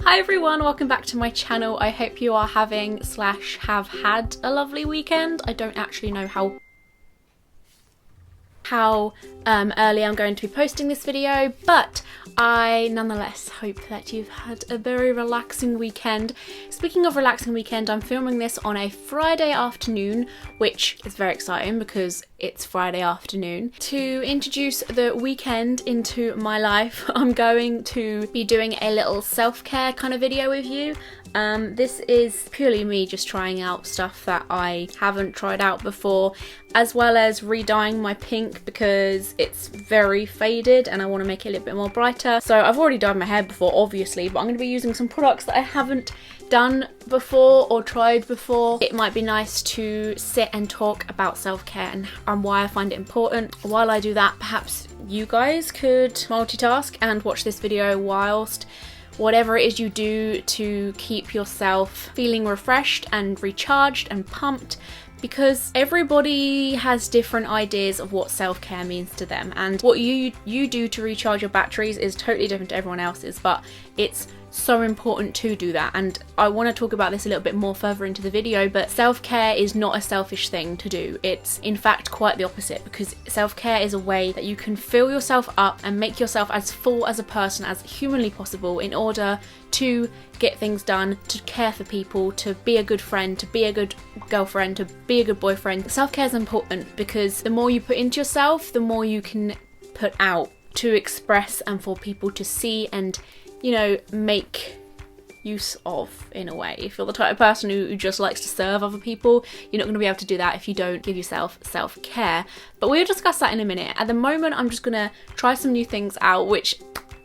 Hi everyone, welcome back to my channel. I hope you are having / have had a lovely weekend. I don't actually know how early I'm going to be posting this video, but I nonetheless hope that you've had a very relaxing weekend. Speaking of relaxing weekend, I'm filming this on a Friday afternoon, which is very exciting because it's Friday afternoon. To introduce the weekend into my life, I'm going to be doing a little self-care kind of video with you. This is purely me just trying out stuff that I haven't tried out before, as well as re-dyeing my pink because it's very faded and I want to make it a little bit more brighter. So I've already dyed my hair before, obviously, but I'm going to be using some products that I haven't done before or tried before. It might be nice to sit and talk about self-care and why I find it important. While I do that, perhaps you guys could multitask and watch this video whilst whatever it is you do to keep yourself feeling refreshed and recharged and pumped, because everybody has different ideas of what self-care means to them, and what you do to recharge your batteries is totally different to everyone else's, but it's so important to do that. And I want to talk about this a little bit more further into the video, but self-care is not a selfish thing to do. It's in fact quite the opposite, because self-care is a way that you can fill yourself up and make yourself as full as a person as humanly possible in order to get things done, to care for people, to be a good friend, to be a good girlfriend, to be a good boyfriend. Self-care is important because the more you put into yourself, the more you can put out to express and for people to see and, you know, make use of, in a way. If you're the type of person who just likes to serve other people, you're not going to be able to do that if you don't give yourself self-care. But we'll discuss that in a minute. At the moment, I'm just going to try some new things out, which...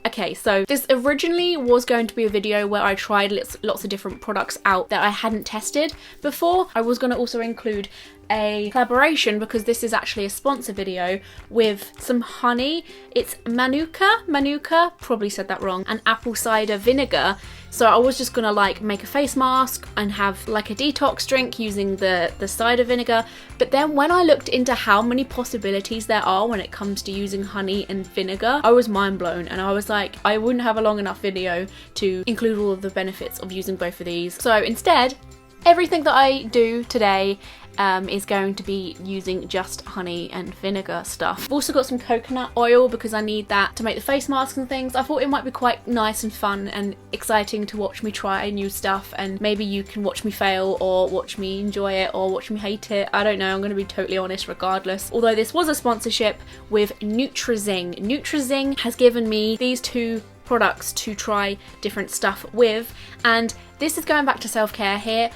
Okay, so this originally was going to be a video where I tried lots of different products out that I hadn't tested before. I was going to also include a collaboration, because this is actually a sponsor video, with some honey. It's Manuka, probably said that wrong, and apple cider vinegar. So I was just gonna like make a face mask and have like a detox drink using the cider vinegar. But then when I looked into how many possibilities there are when it comes to using honey and vinegar, I was mind blown, and I was like, I wouldn't have a long enough video to include all of the benefits of using both of these. So instead, everything that I do today is going to be using just honey and vinegar stuff. I've also got some coconut oil because I need that to make the face masks and things. I thought it might be quite nice and fun and exciting to watch me try new stuff, and maybe you can watch me fail or watch me enjoy it or watch me hate it. I don't know, I'm going to be totally honest regardless. Although this was a sponsorship with Nutrizing. Nutrizing has given me these two products to try different stuff with, and this is going back to self-care here.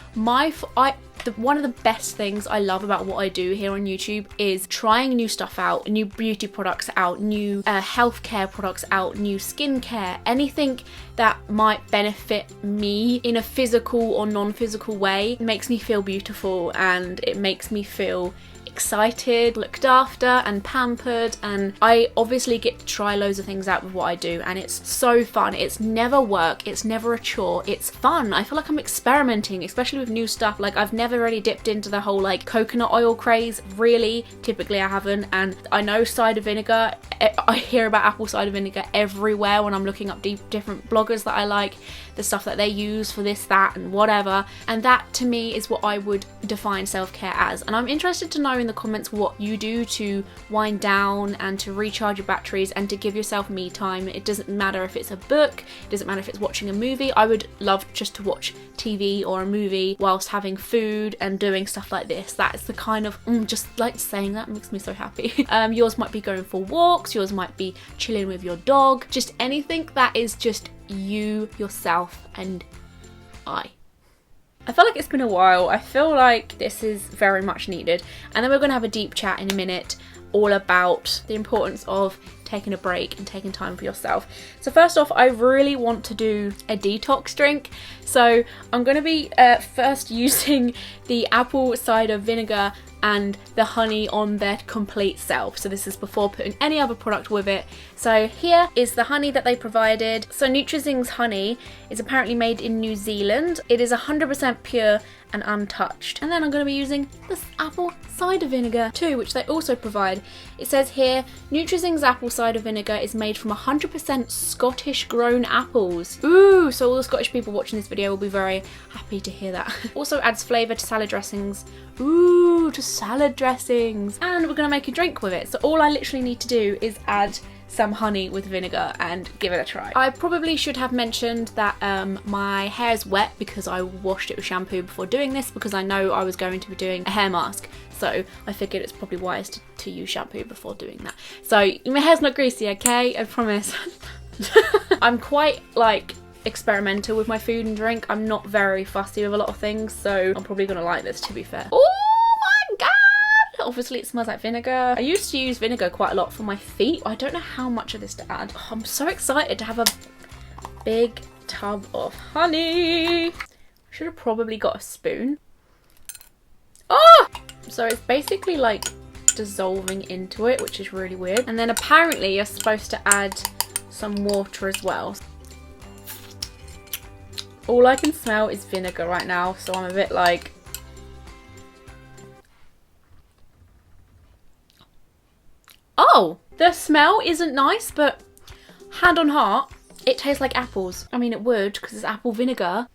One of the best things I love about what I do here on YouTube is trying new stuff out, new beauty products out, new healthcare products out, new skincare, anything that might benefit me in a physical or non-physical way. It makes me feel beautiful and it makes me feel excited, looked after and pampered, and I obviously get to try loads of things out with what I do, and it's so fun. It's never work, it's never a chore, it's fun. I feel like I'm experimenting, especially with new stuff. Like, I've never really dipped into the whole like coconut oil craze, really. Typically I haven't, and I know cider vinegar, I hear about apple cider vinegar everywhere when I'm looking up different bloggers that I like, the stuff that they use for this, that and whatever, and that to me is what I would define self-care as. And I'm interested to know in the comments what you do to wind down and to recharge your batteries and to give yourself me time. It doesn't matter if it's a book, it doesn't matter if it's watching a movie. I would love just to watch TV or a movie whilst having food and doing stuff like this. That's the kind of, just like saying that makes me so happy. Yours might be going for walks, yours might be chilling with your dog, just anything that is just you, yourself, and I feel like it's been a while. I feel like this is very much needed. And then we're going to have a deep chat in a minute all about the importance of taking a break and taking time for yourself. So first off, I really want to do a detox drink. So I'm going to be first using the apple cider vinegar and the honey on their complete self. So this is before putting any other product with it. So here is the honey that they provided. So Nutrizing's honey is apparently made in New Zealand. It is 100% pure and untouched. And then I'm going to be using this apple cider vinegar too, which they also provide. It says here, Nutrizing's apple cider vinegar is made from 100% Scottish grown apples. Ooh, so all the Scottish people watching this video will be very happy to hear that. Also adds flavour to salad dressings. Ooh, to salad dressings. And we're gonna make a drink with it. So all I literally need to do is add some honey with vinegar and give it a try. I probably should have mentioned that my hair's wet because I washed it with shampoo before doing this, because I know I was going to be doing a hair mask. So I figured it's probably wise to use shampoo before doing that. So my hair's not greasy, okay? I promise. I'm quite like experimental with my food and drink. I'm not very fussy with a lot of things, so I'm probably gonna like this, to be fair. Oh my god! Obviously it smells like vinegar. I used to use vinegar quite a lot for my feet. I don't know how much of this to add. Oh, I'm so excited to have a big tub of honey. I should have probably got a spoon. Oh! So it's basically like dissolving into it, which is really weird. And then apparently you're supposed to add some water as well. All I can smell is vinegar right now, so I'm a bit like... Oh! The smell isn't nice, but hand on heart, it tastes like apples. I mean, it would, because it's apple vinegar.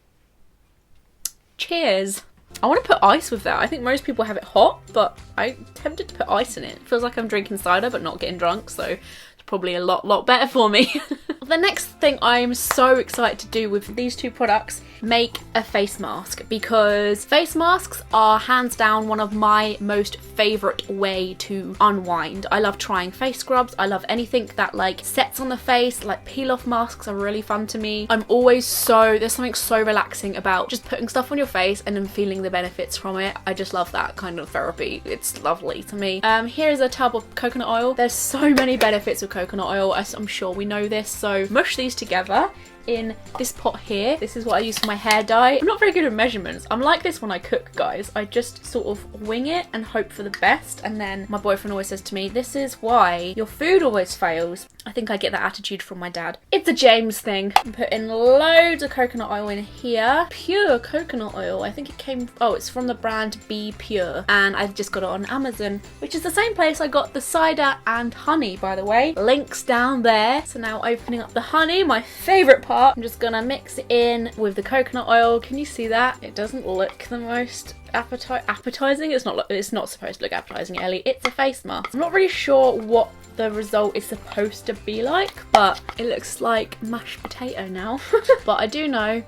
Cheers! I want to put ice with that. I think most people have it hot, but I'm tempted to put ice in it. It feels like I'm drinking cider, but not getting drunk, so it's probably a lot better for me. The next thing I'm so excited to do with these two products, make a face mask, because face masks are hands down one of my most favourite way to unwind. I love trying face scrubs. I love anything that like sets on the face, like peel off masks are really fun to me. I'm always there's something so relaxing about just putting stuff on your face and then feeling the benefits from it. I just love that kind of therapy. It's lovely to me. Here's a tub of coconut oil. There's so many benefits with coconut oil. I'm sure we know this. So mush these together in this pot here. This is what I use for my hair dye. I'm not very good at measurements. I'm like this when I cook, guys. I just sort of wing it and hope for the best. And then my boyfriend always says to me, this is why your food always fails. I think I get that attitude from my dad. It's a James thing. I'm putting loads of coconut oil in here. Pure coconut oil. I think it came, oh, it's from the brand Be Pure. And I just got it on Amazon, which is the same place I got the cider and honey, by the way. Links down there. So now opening up the honey, my favourite part. I'm just gonna mix it in with the coconut oil. Can you see that? It doesn't look the most appetizing. It's not supposed to look appetizing, Ellie. It's a face mask. I'm not really sure what the result is supposed to be like, but it looks like mashed potato now. But I do know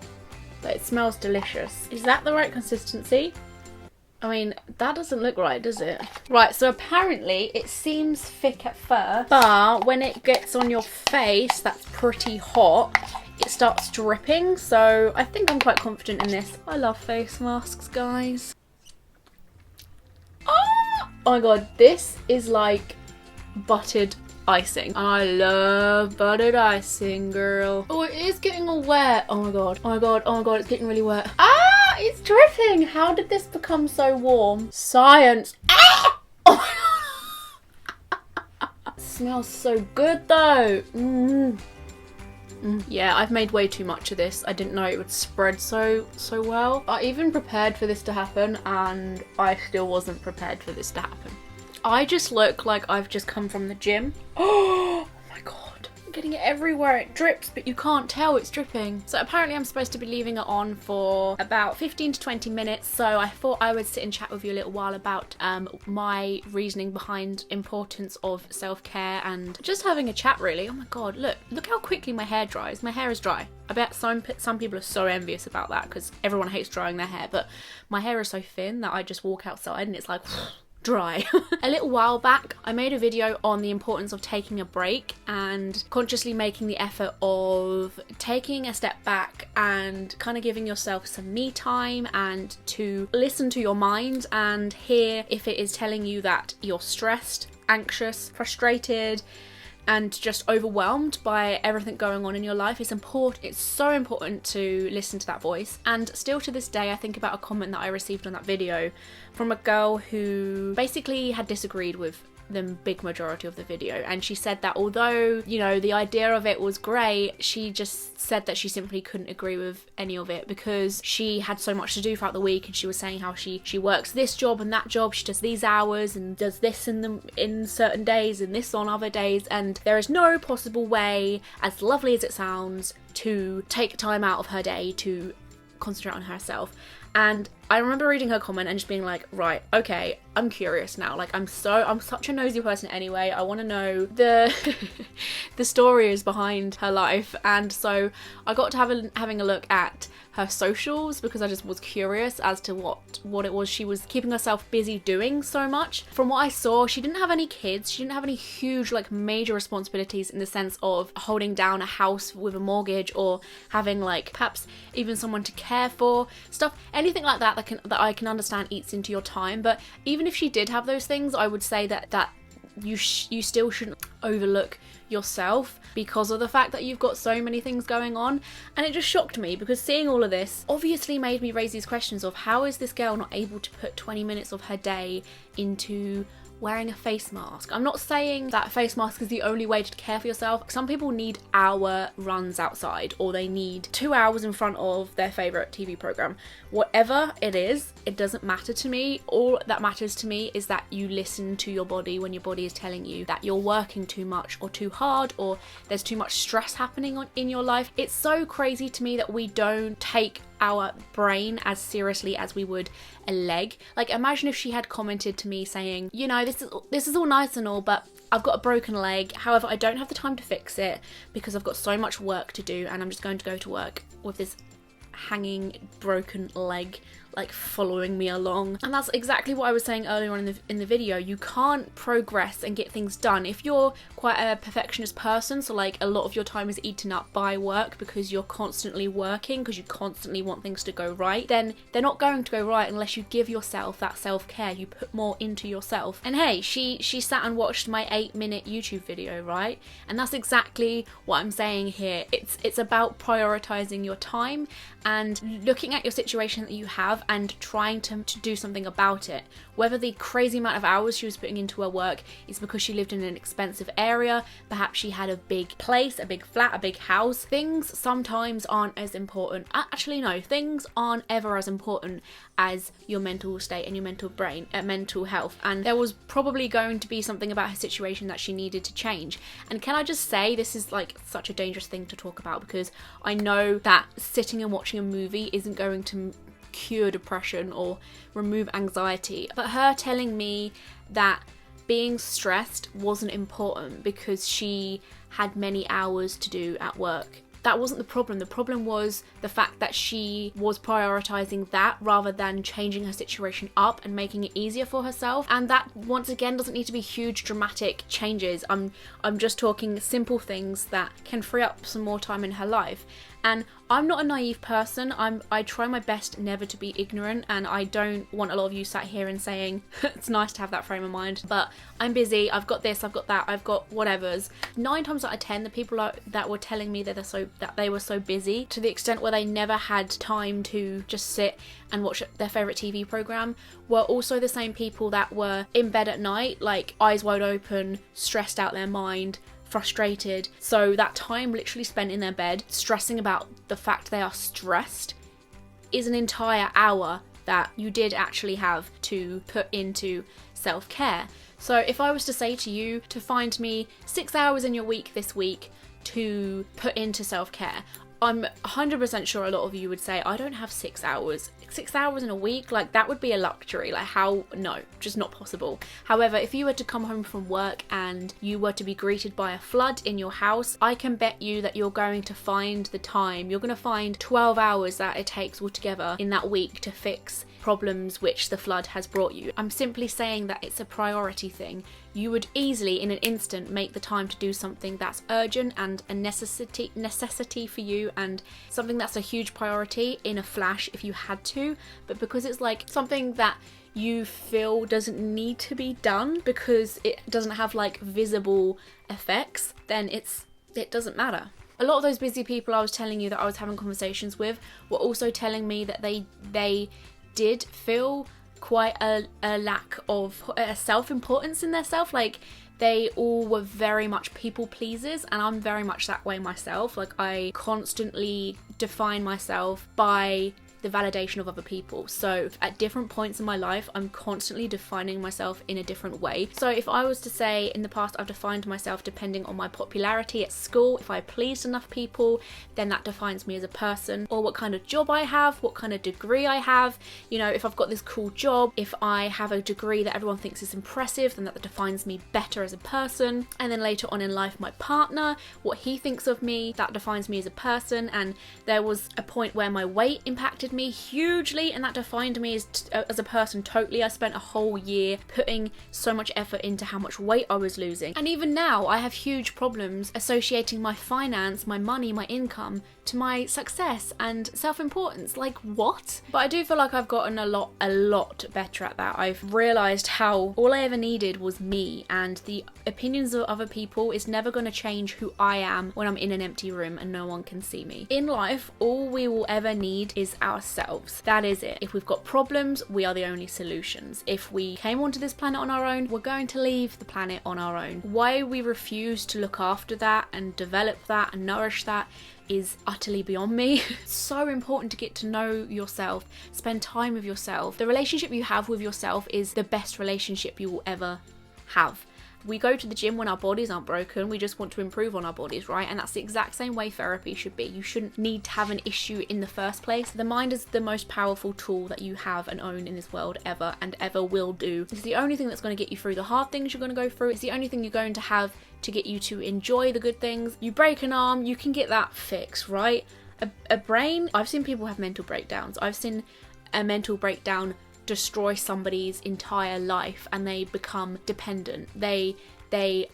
that it smells delicious. Is that the right consistency? I mean, that doesn't look right, does it? Right, so apparently it seems thick at first, but when it gets on your face that's pretty hot, it starts dripping. So I think I'm quite confident in this. I love face masks, guys. Oh my god, this is like buttered icing. I love buttered icing, girl. Oh, it is getting all wet. Oh my god, oh my god, oh my god, it's getting really wet. Ah, it's dripping. How did this become so warm? Science. Ah! Oh my god. It smells so good though. Yeah, I've made way too much of this. I didn't know it would spread so well. I even prepared for this to happen and I still wasn't prepared for this to happen. I just look like I've just come from the gym. Oh my god. I'm getting it everywhere. It drips, but you can't tell it's dripping. So apparently I'm supposed to be leaving it on for about 15 to 20 minutes. So I thought I would sit and chat with you a little while about my reasoning behind importance of self-care and just having a chat, really. Oh my god, look how quickly my hair dries. My hair is dry. I bet some people are so envious about that because everyone hates drying their hair, but my hair is so thin that I just walk outside and it's like dry. A little while back I made a video on the importance of taking a break and consciously making the effort of taking a step back and kind of giving yourself some me time and to listen to your mind and hear if it is telling you that you're stressed, anxious, frustrated and just overwhelmed by everything going on in your life. It's so important to listen to that voice. And still to this day I think about a comment that I received on that video from a girl who basically had disagreed with the big majority of the video. And she said that although, you know, the idea of it was great, she just said that she simply couldn't agree with any of it because she had so much to do throughout the week, and she was saying how she works this job and that job, she does these hours and does this in certain days and this on other days, and there is no possible way, as lovely as it sounds, to take time out of her day to concentrate on herself. And I remember reading her comment and just being like, right, okay, I'm curious now. Like, I'm such a nosy person anyway. I want to know the the stories behind her life. And so I got to having a look at her socials because I just was curious as to what it was she was keeping herself busy doing so much. From what I saw, she didn't have any kids. She didn't have any huge, like, major responsibilities in the sense of holding down a house with a mortgage or having, like, perhaps even someone to care for, stuff, anything like that that I can understand eats into your time. But even if she did have those things, I would say that you still shouldn't overlook yourself because of the fact that you've got so many things going on. And it just shocked me because seeing all of this obviously made me raise these questions of how is this girl not able to put 20 minutes of her day into wearing a face mask. I'm not saying that face mask is the only way to care for yourself. Some people need hour runs outside, or they need 2 hours in front of their favourite TV programme. Whatever it is, it doesn't matter to me. All that matters to me is that you listen to your body when your body is telling you that you're working too much or too hard, or there's too much stress happening in your life. It's so crazy to me that we don't take our brain as seriously as we would a leg. Like, imagine if she had commented to me saying, you know, this is all nice and all, but I've got a broken leg. However, I don't have the time to fix it because I've got so much work to do, and I'm just going to go to work with this hanging broken leg, like, following me along. And that's exactly what I was saying earlier on in the video. You can't progress and get things done if you're quite a perfectionist person, so like a lot of your time is eaten up by work because you're constantly working, because you constantly want things to go right. Then they're not going to go right unless you give yourself that self-care, you put more into yourself. And hey, she sat and watched my 8-minute YouTube video, right? And that's exactly what I'm saying here. It's about prioritizing your time and looking at your situation that you have and trying to do something about it. Whether the crazy amount of hours she was putting into her work is because she lived in an expensive area, perhaps she had a big place, a big flat, a big house. Things sometimes aren't as important. Actually, no, things aren't ever as important as your mental state and your mental health. And there was probably going to be something about her situation that she needed to change. And can I just say, this is like such a dangerous thing to talk about because I know that sitting and watching a movie isn't going to cure depression or remove anxiety, but her telling me that being stressed wasn't important because she had many hours to do at work, that wasn't the problem. The problem was the fact that she was prioritizing that rather than changing her situation up and making it easier for herself. And that, once again, doesn't need to be huge dramatic changes. I'm just talking simple things that can free up some more time in her life. And I'm not a naive person. I try my best never to be ignorant, and I don't want a lot of you sat here and saying it's nice to have that frame of mind, but I'm busy, I've got this, I've got that, I've got whatevers. 9 times out of 10, the people that were telling me that they were so busy to the extent where they never had time to just sit and watch their favourite TV programme were also the same people that were in bed at night, like eyes wide open, stressed out their mind, frustrated. So that time literally spent in their bed stressing about the fact they are stressed is an entire hour that you did actually have to put into self-care. So if I was to say to you to find me 6 hours in your week this week to put into self-care, I'm 100% sure a lot of you would say, I don't have 6 hours. 6 hours in a week? Like, that would be a luxury. Like, how? No, just not possible. However, if you were to come home from work and you were to be greeted by a flood in your house, I can bet you that you're going to find the time. You're going to find 12 hours that it takes altogether in that week to fix problems which the flood has brought you. I'm simply saying that it's a priority thing. You would easily, in an instant, make the time to do something that's urgent and a necessity for you, and something that's a huge priority in a flash if you had to. But because it's like something that you feel doesn't need to be done because it doesn't have like visible effects, then it doesn't matter. A lot of those busy people I was telling you that I was having conversations with were also telling me that they did feel quite a lack of self-importance in their self. Like, they all were very much people pleasers, and I'm very much that way myself. Like, I constantly define myself by the validation of other people. So at different points in my life, I'm constantly defining myself in a different way. So if I was to say in the past, I've defined myself depending on my popularity at school. If I pleased enough people, then that defines me as a person. Or what kind of job I have, what kind of degree I have. You know, if I've got this cool job, if I have a degree that everyone thinks is impressive, then that defines me better as a person. And then later on in life, my partner, what he thinks of me, that defines me as a person. And there was a point where my weight impacted me hugely, and that defined me as a person totally. I spent a whole year putting so much effort into how much weight I was losing, and even now I have huge problems associating my finance, my money, my income to my success and self-importance. Like, what? But I do feel like I've gotten a lot better at that. I've realised how all I ever needed was me, and the opinions of other people is never going to change who I am when I'm in an empty room and no one can see me. In life, all we will ever need is ourselves. That is it. If we've got problems, we are the only solutions. If we came onto this planet on our own, we're going to leave the planet on our own. Why we refuse to look after that and develop that and nourish that is utterly beyond me. It's so important to get to know yourself, spend time with yourself. The relationship you have with yourself is the best relationship you will ever have. We go to the gym when our bodies aren't broken, we just want to improve on our bodies, right? And that's the exact same way therapy should be. You shouldn't need to have an issue in the first place. The mind is the most powerful tool that you have and own in this world ever, and ever will do. It's the only thing that's going to get you through the hard things you're going to go through. It's the only thing you're going to have to get you to enjoy the good things. You break an arm, you can get that fixed, right? A brain, I've seen people have mental breakdowns. I've seen a mental breakdown destroy somebody's entire life, and they become dependent. They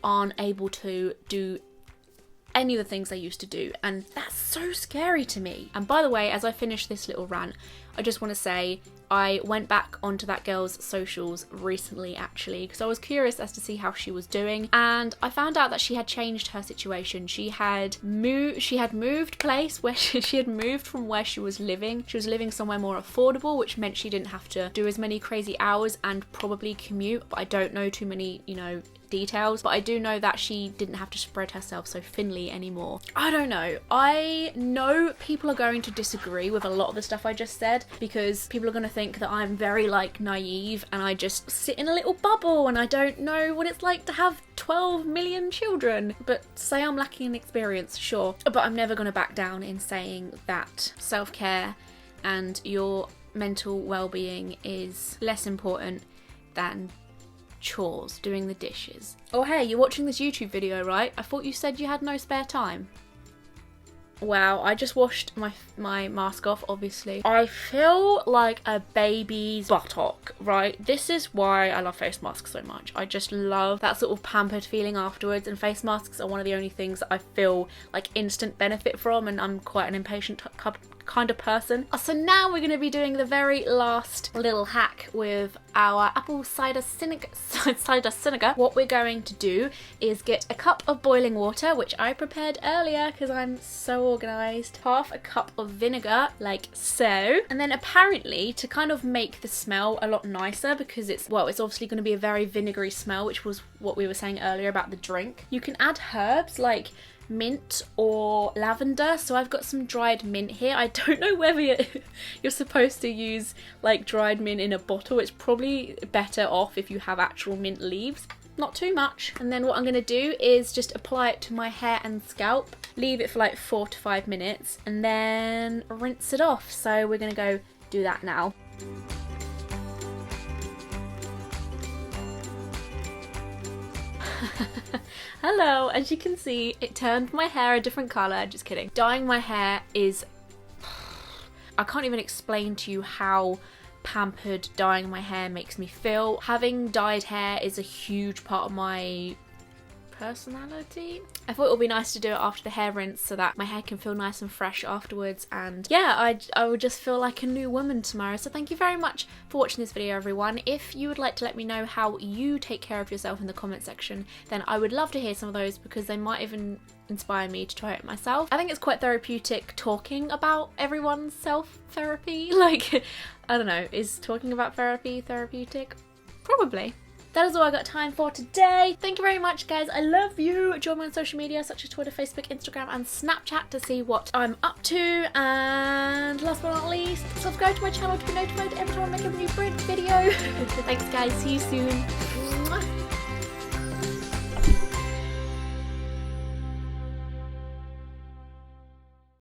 aren't able to do any of the things they used to do, and that's so scary to me. And by the way, as I finish this little rant, I just want to say I went back onto that girl's socials recently, actually, because I was curious as to see how she was doing, and I found out that she had changed her situation. She had moved place, where she had moved from where she was living. She was living somewhere more affordable, which meant she didn't have to do as many crazy hours and probably commute, but I don't know too many, details, but I do know that she didn't have to spread herself so thinly anymore. I don't know. I know people are going to disagree with a lot of the stuff I just said, because people are going to think that I'm very naive and I just sit in a little bubble and I don't know what it's like to have 12 million children. But say I'm lacking in experience, sure, but I'm never going to back down in saying that self-care and your mental well-being is less important than chores, doing the dishes. Oh hey, you're watching this YouTube video, right? I thought you said you had no spare time. Wow, I just washed my mask off, obviously. I feel like a baby's buttock, right? This is why I love face masks so much. I just love that sort of pampered feeling afterwards, and face masks are one of the only things that I feel like instant benefit from, and I'm quite an impatient kind of person. So now we're going to be doing the very last little hack with our apple cider vinegar. What we're going to do is get a cup of boiling water, which I prepared earlier because I'm so organised. Half a cup of vinegar, like so. And then apparently, to kind of make the smell a lot nicer, because it's obviously going to be a very vinegary smell, which was what we were saying earlier about the drink, you can add herbs like mint or lavender. So I've got some dried mint here. I don't know whether you're supposed to use like dried mint in a bottle. It's probably better off if you have actual mint leaves. Not too much. And then what I'm going to do is just apply it to my hair and scalp, leave it for like 4 to 5 minutes, and then rinse it off. So we're going to go do that now. Hello, as you can see, it turned my hair a different colour. Just kidding. Dyeing my hair is... I can't even explain to you how pampered dyeing my hair makes me feel. Having dyed hair is a huge part of my personality. I thought it would be nice to do it after the hair rinse so that my hair can feel nice and fresh afterwards, and yeah, I would just feel like a new woman tomorrow. So thank you very much for watching this video, everyone. If you would like to let me know how you take care of yourself in the comment section, then I would love to hear some of those, because they might even inspire me to try it myself. I think it's quite therapeutic talking about everyone's self-therapy. Like, I don't know, is talking about therapy therapeutic? Probably. That is all I got time for today. Thank you very much, guys. I love you. Join me on social media such as Twitter, Facebook, Instagram and Snapchat to see what I'm up to. And last but not least, subscribe to my channel to be notified every time I make a new video. Thanks, guys. See you soon.